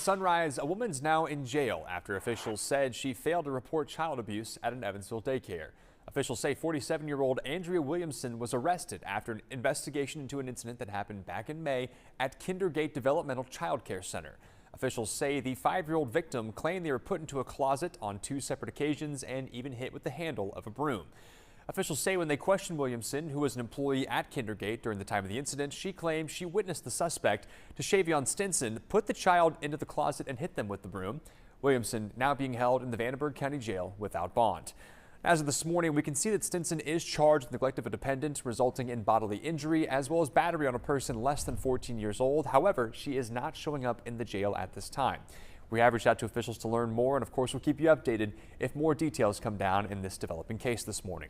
Sunrise, a woman's now in jail after officials said she failed to report child abuse at an Evansville daycare. Officials say 47-year-old Andrea Williamson was arrested after an investigation into an incident that happened back in May at Kindergate Developmental Child Care Center. Officials say the 5-year-old victim claimed they were put into a closet on 2 separate occasions and even hit with the handle of a broom. Officials say when they questioned Williamson, who was an employee at Kindergate during the time of the incident, she claimed she witnessed the suspect, Tashavion Stinson, put the child into the closet and hit them with the broom. Williamson now being held in the Vanderburgh County Jail without bond. As of this morning, we can see that Stinson is charged with neglect of a dependent, resulting in bodily injury, as well as battery on a person less than 14 years old. However, she is not showing up in the jail at this time. We have reached out to officials to learn more, and of course, we'll keep you updated if more details come down in this developing case this morning.